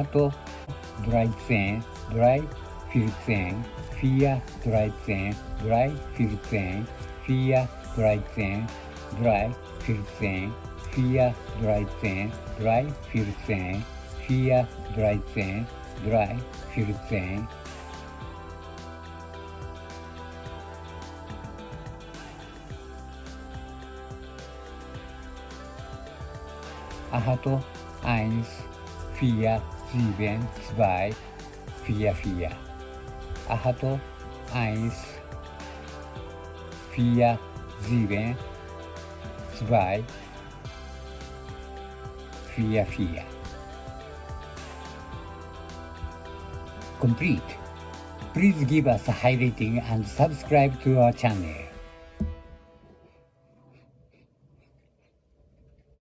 Ahato 13, 14, 13, 14, 13, 14, 14, 13, 14, 13. Ahato 1, 4, 7, 2, 4, 4. Ahato 1, 4, 7, 2, 4, 4. Complete. Please give us a high rating and subscribe to our channel.